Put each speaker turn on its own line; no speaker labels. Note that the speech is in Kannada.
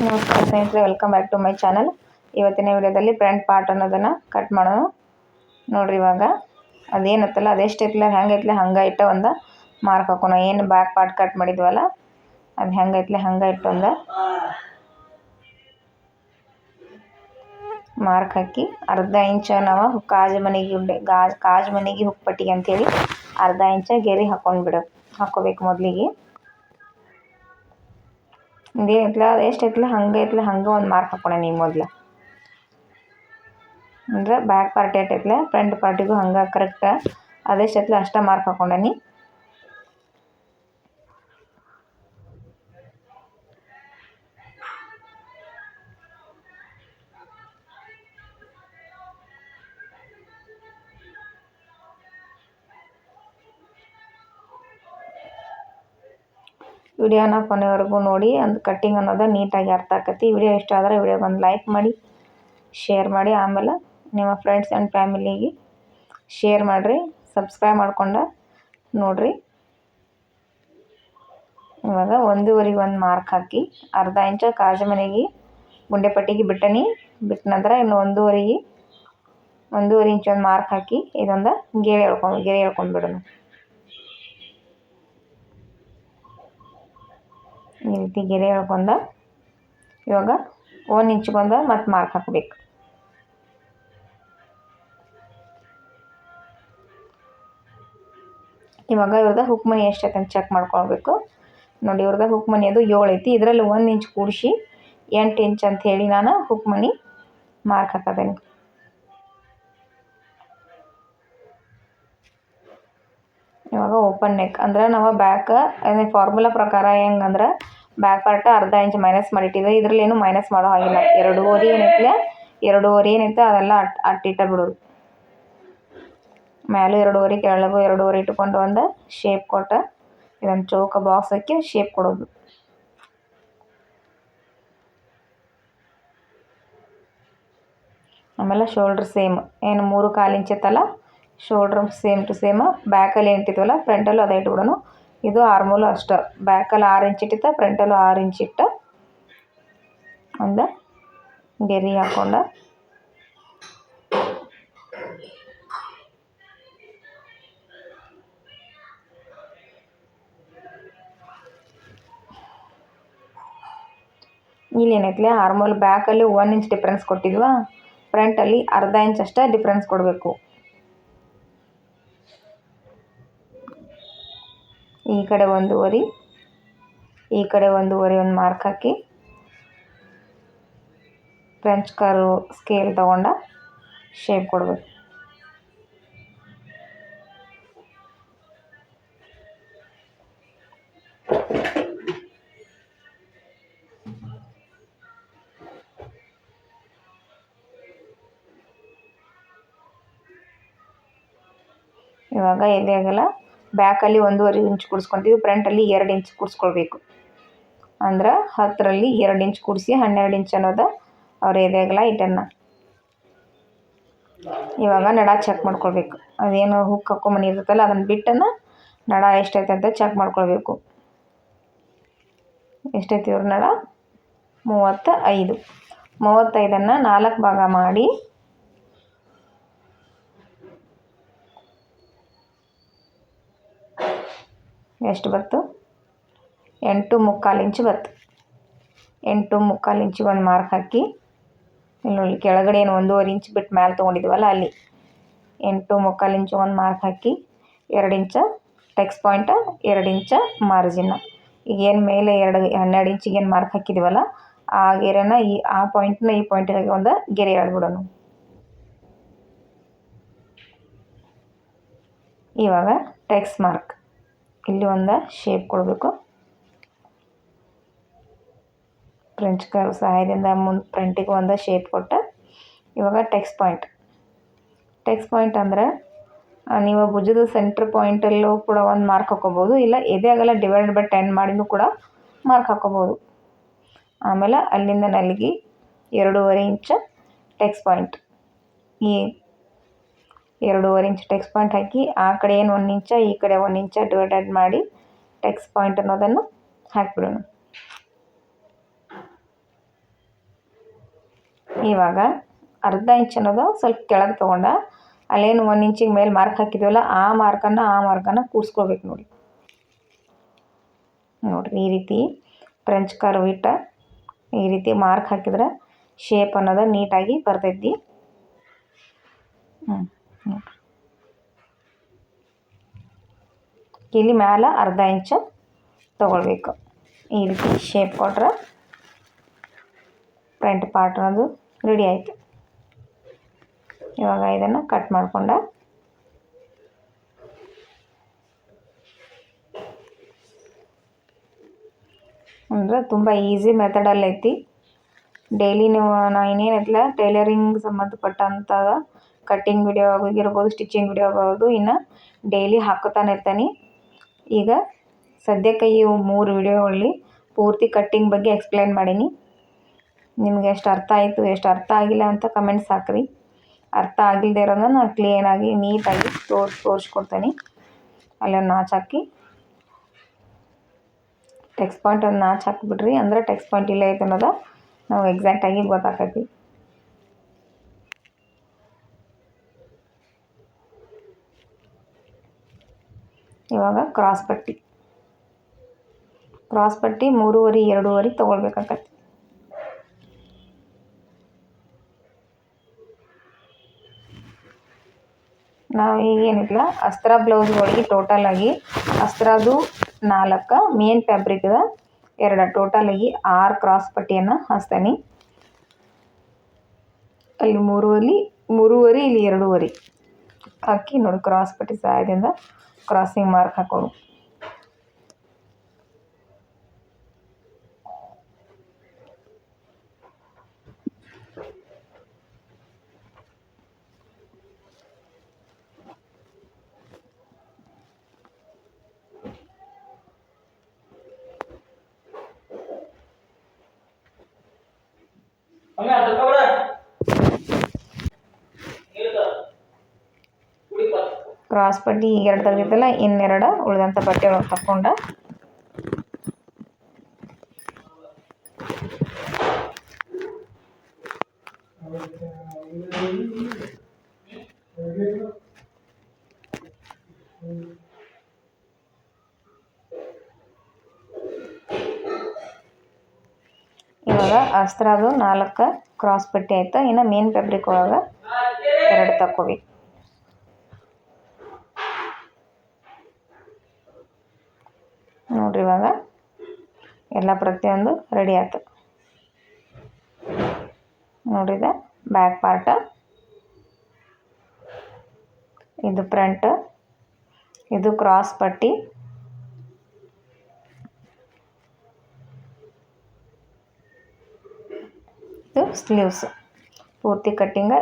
ನಮಸ್ಕಾರ ಸ್ನೇಹಿತರೆ, welcome back to my channel. ಇವತ್ತಿನ ವಿಡಿಯೋದಲ್ಲಿ ಫ್ರಂಟ್ ಪಾರ್ಟ್ ಅನ್ನೋದನ್ನು ಕಟ್ ಮಾಡೋಣ ನೋಡ್ರಿ. ಇವಾಗ ಅದೇನತ್ತಲ್ಲ ಅದೆಷ್ಟೈತಿಲ್ಲ ಹೆಂಗೈತ್ಲೆ ಹಂಗೆ ಇಟ್ಟ ಒಂದು ಮಾರ್ಕ್ ಹಾಕೋಣ. ಏನು ಬ್ಯಾಕ್ ಪಾರ್ಟ್ ಕಟ್ ಮಾಡಿದ್ವಲ್ಲ ಅದು ಹೆಂಗೈತ್ಲೆ ಹಂಗೆ ಇಟ್ಟು ಒಂದು ಮಾರ್ಕ್ ಹಾಕಿ ಅರ್ಧ ಇಂಚ ನಾವು ಕಾಜು ಮನೆಗೆ ಹುಕ್ಕುಪಟ್ಟಿಗೆ ಅಂಥೇಳಿ ಅರ್ಧ ಇಂಚ ಗೆರೆ ಹಾಕ್ಕೋಬೇಕು. ಮೊದಲಿಗೆ ಇದೇನೈತ್ಲ ಅದು ಎಷ್ಟೈತ್ಲ ಹಂಗೆ ಹಂಗೆ ಒಂದು ಮಾರ್ಕ್ ಹಾಕೋಣ. ನೀವು ಮೊದಲು ಅಂದ್ರೆ ಬ್ಯಾಕ್ ಪಾರ್ಟ್ ಏಟೈತ್ಲೆ ಫ್ರಂಟ್ ಪಾರ್ಟಿಗೂ ಹಂಗೆ ಕರೆಕ್ಟ್ ಅದೆಷ್ಟೈತ್ಲೆ ಅಷ್ಟೇ ಮಾರ್ಕ್ ಹಾಕೊಂಡನಿ. ವಿಡಿಯೋನ ಕೊನೆವರೆಗೂ ನೋಡಿ, ಒಂದು ಕಟ್ಟಿಂಗ್ ಅನ್ನೋದು ನೀಟಾಗಿ ಅರ್ಥ ಆಕತಿ. ವಿಡಿಯೋ ಇಷ್ಟ ಆದರೆ ವಿಡಿಯೋಗೆ ಒಂದು ಲೈಕ್ ಮಾಡಿ, ಶೇರ್ ಮಾಡಿ, ಆಮೇಲೆ ನಿಮ್ಮ ಫ್ರೆಂಡ್ಸ್ ಆ್ಯಂಡ್ ಫ್ಯಾಮಿಲಿಗೆ ಶೇರ್ ಮಾಡಿರಿ. ಸಬ್ಸ್ಕ್ರೈಬ್ ಮಾಡ್ಕೊಂಡು ನೋಡಿರಿ. ಇವಾಗ ಒಂದೂವರೆಗೆ ಒಂದು ಮಾರ್ಕ್ ಹಾಕಿ ಅರ್ಧ ಇಂಚ ಕಾಜು ಮನೆಗೆ ಗುಂಡೆ ಪಟ್ಟಿಗೆ ಬಿಟ್ಟ ನಂತರ ಇನ್ನು ಒಂದೂವರೆ ಇಂಚ್ ಒಂದು ಮಾರ್ಕ್ ಹಾಕಿ ಇದೊಂದು ಗೆರೆ ಎಳ್ಕೊಂಡ್ಬಿಡೋಣ. ಈ ರೀತಿ ಗೆರೆ ಎಳ್ಕೊಂಡ ಇವಾಗ 1 ಇಂಚ್ಗೊಂದು ಮತ್ತೆ ಮಾರ್ಕ್ ಹಾಕಬೇಕು. ಇವಾಗ ಇವ್ರದ್ದು ಹುಕ್ ಮನಿ ಎಷ್ಟೈತೆ ಅಂತ ಚೆಕ್ ಮಾಡ್ಕೊಳ್ಬೇಕು. ನೋಡಿ, ಇವ್ರದ್ದು ಹುಕ್ ಮನಿ ಅದು 7 ಐತಿ. ಇದರಲ್ಲಿ 1 ಇಂಚ್ ಕೂಡಿಸಿ 8 ಇಂಚ್ ಅಂತ ಹೇಳಿ ನಾನು ಹುಕ್ ಮನಿ ಮಾರ್ಕ್ ಹಾಕೋದೇನೆ. ಇವಾಗ ಓಪನ್ ನೆಕ್ ಅಂದ್ರೆ ನಾವು ಬ್ಯಾಕ್ ಫಾರ್ಮುಲಾ ಪ್ರಕಾರ ಹೆಂಗಂದ್ರೆ ಬ್ಯಾಕ್ ಪಾರ್ಟ್ ಅರ್ಧ ಇಂಚ್ ಮೈನಸ್ ಮಾಡಿಟ್ಟಿದ್ವಿ. ಇದರಲ್ಲಿ ಏನು ಮೈನಸ್ ಮಾಡೋ ಹಾಗಿಲ್ಲ. ಎರಡೂವರೆ ಏನೈತೆ ಅದೆಲ್ಲ ಅಟ್ಟಿಟ್ಟ ಬಿಡೋದು. ಮೇಲೂ 2.5 ಕೆಳಗೂ 2.5 ಇಟ್ಕೊಂಡು ಒಂದು ಶೇಪ್ ಕೊಟ್ಟ ಇದೊಂದು ಚೌಕ ಬಾಕ್ಸ್ ಹಾಕಿ ಶೇಪ್ ಕೊಡೋದು. ಆಮೇಲೆ ಶೋಲ್ಡ್ರ್ ಸೇಮ್ ಏನು 3/4 ಇಂಚ್ ಇತ್ತಲ್ಲ, ಶೋಲ್ಡ್ರ್ ಸೇಮ್ ಟು ಸೇಮ್ ಬ್ಯಾಕಲ್ಲಿ ಏನಿಟ್ಟಿದ್ವಲ್ಲ ಫ್ರಂಟಲ್ಲೂ ಅದೇ ಇಟ್ಬಿಡೋಣ. ಇದು ಆರ್ಮೋಲು ಅಷ್ಟೇ, ಬ್ಯಾಕಲ್ಲಿ 6 ಇಂಚ್ ಇಟ್ಟಿತ್ತ, ಫ್ರಂಟಲ್ಲೂ 6 ಇಂಚ್ ಇಟ್ಟ ಒಂದು ಗೆರೆ ಹಾಕ್ಕೊಂಡು ಇಲ್ಲಿ ಏನೈತ್ಲೆ ಆರ್ಮೋಲ್ ಬ್ಯಾಕಲ್ಲಿ 1 ಇಂಚ್ ಡಿಫ್ರೆನ್ಸ್ ಕೊಟ್ಟಿದ್ವಾ, ಫ್ರಂಟಲ್ಲಿ ಅರ್ಧ ಇಂಚ್ ಅಷ್ಟೇ ಡಿಫ್ರೆನ್ಸ್ ಕೊಡಬೇಕು. ಈ ಕಡೆ 1.5 ಈ ಕಡೆ 1.5 ಒಂದು ಮಾರ್ಕ್ ಹಾಕಿ ಫ್ರೆಂಚ್ ಕರ್ವ್ ಸ್ಕೇಲ್ ತಗೊಂಡ ಶೇಪ್ ಕೊಡಬೇಕು. ಇವಾಗ ಎದೆಯಾಗಲ್ಲ ಬ್ಯಾಕಲ್ಲಿ 1.5 ಇಂಚ್ ಕೂಡಿಸ್ಕೊತೀವಿ, ಫ್ರಂಟಲ್ಲಿ 2 ಇಂಚ್ ಕೂಡಿಸ್ಕೊಳ್ಬೇಕು. ಅಂದ್ರೆ 10ರಲ್ಲಿ 2 ಇಂಚ್ ಕೂಡಿಸಿ 12 ಇಂಚ್ ಅನ್ನೋದು ಅವ್ರ ಎದೆಯಾಗಲ್ಲ ಇಟ್ಟನ್ನ. ಇವಾಗ ನಡ ಚೆಕ್ ಮಾಡ್ಕೊಳ್ಬೇಕು. ಅದೇನು ಹುಕ್ ಹಾಕೊಂಬನಿ ಇರ್ತೈತಲ್ಲ ಅದನ್ನು ಬಿಟ್ಟನ್ನು ನಡ ಎಷ್ಟೈತೆ ಅಂತ ಚೆಕ್ ಮಾಡ್ಕೊಳ್ಬೇಕು. ಎಷ್ಟೈತಿ ಇವ್ರ ನಡ 35. 35ಅನ್ನು 4 ಭಾಗ ಮಾಡಿ ಎಷ್ಟು ಬತ್ತು? 8.75 ಇಂಚ್ ಬತ್ತು. 8.75 ಇಂಚಿಗೆ ಒಂದು ಮಾರ್ಕ್ ಹಾಕಿ ಇಲ್ಲಿ ಕೆಳಗಡೆ ಏನು 1.5 ಇಂಚ್ ಬಿಟ್ಟು ಮೇಲೆ ತೊಗೊಂಡಿದ್ವಲ್ಲ ಅಲ್ಲಿ 8.75 ಇಂಚ್ ಒಂದು ಮಾರ್ಕ್ ಹಾಕಿ 2 ಇಂಚ ಟೆಕ್ಸ್ ಪಾಯಿಂಟ್, 2 ಇಂಚ ಮಾರ್ಜಿನ್. ಈಗ ಏನು ಮೇಲೆ 12 ಇಂಚಿಗೆ ಏನು ಮಾರ್ಕ್ ಹಾಕಿದ್ದೀವಲ್ಲ ಆ ಗೆರೆನ ಆ ಪಾಯಿಂಟಿಗೆ ಒಂದು ಗೆರೆ ಎಳೆದ್ಬಿಡೋಣ. ಇವಾಗ ಟೆಕ್ಸ್ ಮಾರ್ಕ್ ಇಲ್ಲಿ ಒಂದು ಶೇಪ್ ಕೊಡಬೇಕು. ಫ್ರೆಂಚ್ ಕರ್ವ್ ಸಹಾಯದಿಂದ ಫ್ರಂಟಿಗೆ ಒಂದು ಶೇಪ್ ಕೊಟ್ಟ ಇವಾಗ ಟೆಕ್ಸ್ ಪಾಯಿಂಟ್ ಅಂದರೆ ನೀವು ಭುಜದ ಸೆಂಟ್ರ್ ಪಾಯಿಂಟಲ್ಲೂ ಕೂಡ ಒಂದು ಮಾರ್ಕ್ ಹಾಕ್ಕೋಬೋದು, ಇಲ್ಲ ಎದೆಯಾಗೆಲ್ಲ /10 ಮಾಡಿನೂ ಕೂಡ ಮಾರ್ಕ್ ಹಾಕ್ಕೋಬೋದು. ಆಮೇಲೆ ಅಲ್ಲಿಂದ ನಲ್ಲಿಗೆ 2.5 ಇಂಚ್ ಟೆಕ್ಸ್ ಪಾಯಿಂಟ್, ಈ 2.5 ಇಂಚ್ ಟೆಕ್ಸ್ ಪಾಯಿಂಟ್ ಹಾಕಿ ಆ ಕಡೆ ಏನು 1 ಇಂಚ ಈ ಕಡೆ 1 ಇಂಚ ಡಿವೈಡೆಡ್ ಮಾಡಿ ಟೆಕ್ಸ್ ಪಾಯಿಂಟ್ ಅನ್ನೋದನ್ನು ಹಾಕಿಬಿಡೋಣ. ಇವಾಗ ಅರ್ಧ ಇಂಚ್ ಅನ್ನೋದು ಸ್ವಲ್ಪ ಕೆಳಗೆ ತೊಗೊಂಡು ಅಲ್ಲೇನು 1 ಇಂಚಿಗೆ ಮೇಲೆ ಮಾರ್ಕ್ ಹಾಕಿದ್ವಲ್ಲ ಆ ಮಾರ್ಕನ್ನು ಕೂಡಿಸ್ಕೋಬೇಕು ನೋಡಿರಿ. ಈ ರೀತಿ ಫ್ರೆಂಚ್ ಕರ್ವ್ ಇಟ್ಟು ಈ ರೀತಿ ಮಾರ್ಕ್ ಹಾಕಿದ್ರೆ ಶೇಪ್ ಅನ್ನೋದು ನೀಟಾಗಿ ಬರ್ತೈತಿ. ನೋಡಿರಿ ಇಲ್ಲಿ ಮ್ಯಾಲೆ ಅರ್ಧ ಇಂಚು ತೊಗೊಳ್ಬೇಕು. ಈ ರೀತಿ ಶೇಪ್ ಕೊಟ್ರೆ ಫ್ರಂಟ್ ಪಾರ್ಟ್ ಅನ್ನೋದು ರೆಡಿ ಆಯಿತು. ಇವಾಗ ಇದನ್ನು ಕಟ್ ಮಾಡ್ಕೊಂಡು ಅಂದ್ರೆ ತುಂಬ ಈಸಿ ಮೆಥಡಲ್ಲಿ ಐತಿ. ಡೈಲಿ ನೀವು ನಾನು ಇನ್ನೇನೈತಿಲ್ಲ ಟೈಲರಿಂಗ್ ಸಂಬಂಧಪಟ್ಟಂಥ ಕಟ್ಟಿಂಗ್ ವಿಡಿಯೋ ಆಗಿರ್ಬೋದು, ಸ್ಟಿಚಿಂಗ್ ವಿಡಿಯೋ ಆಗ್ಬೋದು, ಇನ್ನು ಡೈಲಿ ಹಾಕೋತಾನೆ ಇರ್ತೀನಿ. ಈಗ ಸದ್ಯಕ್ಕೆ ಈ 3 ವಿಡಿಯೋಗಳಲ್ಲಿ ಪೂರ್ತಿ ಕಟ್ಟಿಂಗ್ ಬಗ್ಗೆ ಎಕ್ಸ್ಪ್ಲೇನ್ ಮಾಡೀನಿ. ನಿಮಗೆ ಎಷ್ಟು ಅರ್ಥ ಆಯಿತು ಎಷ್ಟು ಅರ್ಥ ಆಗಿಲ್ಲ ಅಂತ ಕಮೆಂಟ್ಸ್ ಹಾಕ್ರಿ. ಅರ್ಥ ಆಗಿಲ್ಲದೆ ಇರೋದನ್ನ ನಾನು ಕ್ಲೀನಾಗಿ ನೀಟಾಗಿ ತೋರಿಸ್ಕೊಡ್ತೀನಿ. ಅಲ್ಲೊಂದು ನಾಚ್ ಹಾಕಿ ಟೆಕ್ಸ್ಟ್ ಪಾಯಿಂಟ್ ಒಂದು ನಾಚ್ ಹಾಕಿಬಿಡ್ರಿ, ಅಂದರೆ ಟೆಕ್ಸ್ಟ್ ಪಾಯಿಂಟ್ ಇಲ್ಲೇ ಐತೆ ಅನ್ನೋದು ನಾವು ಎಕ್ಸಾಕ್ಟಾಗಿ ಗೊತ್ತಾಕೈತಿ. ಇವಾಗ ಕ್ರಾಸ್ ಪಟ್ಟಿ 3.5 2.5 ತೊಗೊಳ್ಬೇಕಾಗತ್ತೆ. ನಾವು ಈಗೇನಿಲ್ಲ ಅಸ್ತ್ರ ಬ್ಲೌಸ್ಗಳಿಗೆ ಟೋಟಲಾಗಿ ಅಸ್ತ್ರದ್ದು 4, ಮೇನ್ ಫ್ಯಾಬ್ರಿಕ್ದ 2, ಟೋಟಲಾಗಿ 6 ಕ್ರಾಸ್ ಪಟ್ಟಿಯನ್ನು ಹಾಸ್ತೀನಿ. ಅಲ್ಲಿ 3.5 ಇಲ್ಲಿ 2.5 ಹಾಕಿ ನೋಡಿ ಕ್ರಾಸ್ ಪಟ್ಟಿ ಸಹಾಯದಿಂದ ಕ್ರಾಸಿಂಗ್ ಮಾರ್ಕ್ ಹಾಕೋದು. ಕ್ರಾಸ್ ಪಟ್ಟಿ ಈಗ 2 ತೆಗೆದಿತ್ತಲ್ಲ, ಇನ್ನೆರಡು ಉಳಿದಂಥ ಬಟ್ಟೆ ಒಳಗೆ ತಕ್ಕೊಂಡು ಇವಾಗ ಅಸ್ತ್ರದು 4 ಕ್ರಾಸ್ ಪಟ್ಟಿ ಆಯ್ತು. ಇನ್ನು ಮೇನ್ ಫ್ಯಾಬ್ರಿಕ್ ಒಳಗೆ 2 ತಕ್ಕೋಬೇಕು. ನೋಡ್ರಿ ಇವಾಗ ಎಲ್ಲ ಪ್ರತಿಯೊಂದು ರೆಡಿ ಆಯ್ತು. ನೋಡಿದ ಬ್ಯಾಕ್ ಪಾರ್ಟ್, ಇದು ಫ್ರಂಟ್, ಇದು ಕ್ರಾಸ್ ಪಟ್ಟಿ, ಇದು ಸ್ಲೀವ್ಸ್. ಪೂರ್ತಿ ಕಟ್ಟಿಂಗ್